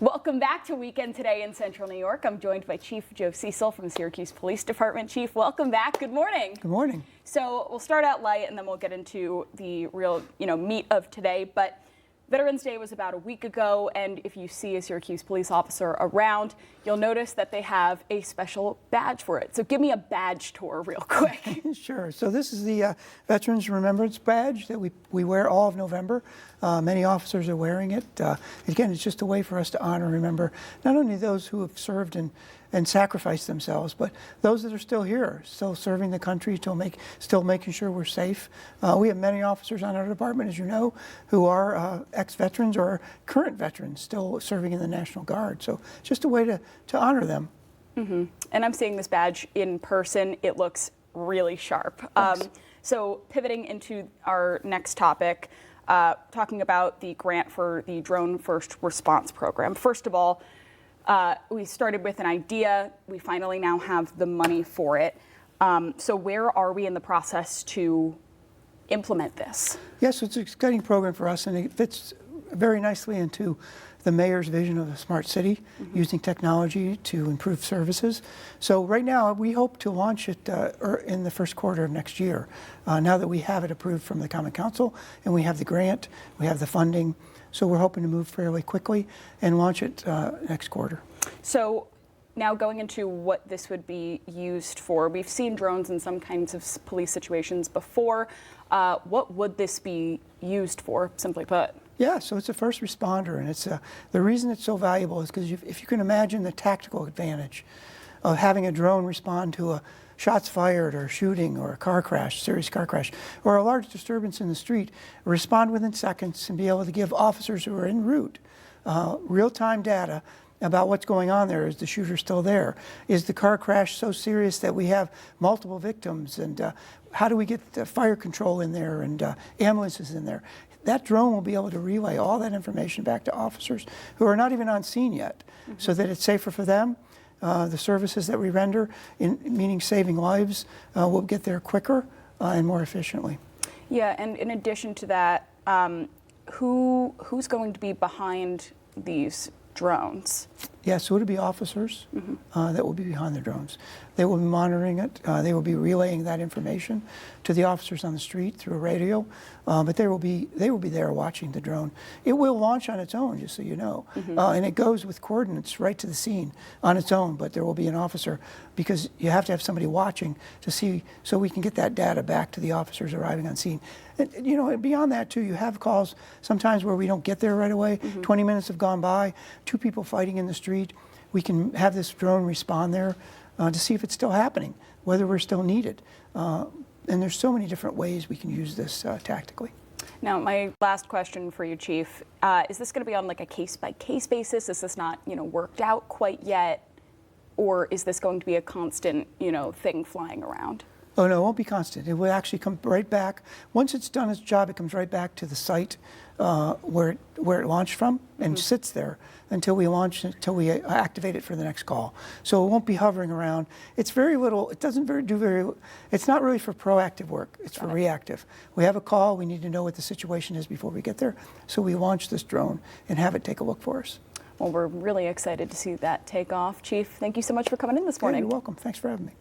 Welcome back to Weekend Today in Central New York. I'm joined by Chief Joe Cecile from the Syracuse Police Department. Chief, welcome back. Good morning. Good morning. So we'll start out light and then we'll get into the real, meat of today. But Veterans Day was about a week ago, and if you see a Syracuse police officer around, you'll notice that they have a special badge for it. So give me a badge tour real quick. Sure. So this is the Veterans Remembrance Badge that we wear all of November. Many officers are wearing it. Again, it's just a way for us to honor and remember not only those who have served and sacrificed themselves, but those that are still here, still serving the country, still making sure we're safe. We have many officers on our department, as you know, who are ex-veterans or current veterans still serving in the National Guard. So just a way to honor them. Mm-hmm. And I'm seeing this badge in person. It looks really sharp. So pivoting into our next topic, talking about the grant for the Drone First Response Program. First of all, we started with an idea. We finally now have the money for it. So where are we in the process to implement this? Yes, it's an exciting program for us, and it fits very nicely into the mayor's vision of a smart city, using technology to improve services. So right now, we hope to launch it in the first quarter of next year, now that we have it approved from the Common Council, and we have the grant, we have the funding. So we're hoping to move fairly quickly and launch it next quarter. So now going into what this would be used for, we've seen drones in some kinds of police situations before. What would this be used for, simply put? Yeah, so it's a first responder, and it's the reason it's so valuable is because if you can imagine the tactical advantage of having a drone respond to a shots fired or shooting or a car crash, serious car crash, or a large disturbance in the street, respond within seconds and be able to give officers who are en route real-time data about what's going on there. Is the shooter still there? Is the car crash so serious that we have multiple victims? And how do we get the fire control in there and ambulances in there? That drone will be able to relay all that information back to officers who are not even on scene yet, so that it's safer for them. The services that we render, meaning saving lives, will get there quicker and more efficiently. Yeah, and in addition to that, who's going to be behind these drones? Yeah, so it'll be officers that will be behind the drones. They will be monitoring it. They will be relaying that information to the officers on the street through a radio, but they will be there watching the drone. It will launch on its own, just so you know, and it goes with coordinates right to the scene on its own, but there will be an officer, because you have to have somebody watching to see, so we can get that data back to the officers arriving on scene. And, beyond that too, you have calls sometimes where we don't get there right away. 20 minutes have gone by, two people fighting in the street. We can have this drone respond there to see if it's still happening, whether we're still needed. And there's so many different ways we can use this tactically. Now, my last question for you, Chief, is this going to be on like a case-by-case basis? Is this not, worked out quite yet? Or is this going to be a constant, thing flying around? Oh, no, it won't be constant. It will actually come right back. Once it's done its job, it comes right back to the site where it launched from and sits there until we launch it, until we activate it for the next call. So it won't be hovering around. It's very little. It doesn't it's not really for proactive work. It's for reactive. We have a call. We need to know what the situation is before we get there. So we launch this drone and have it take a look for us. Well, we're really excited to see that take off. Chief, thank you so much for coming in this morning. You're welcome. Thanks for having me.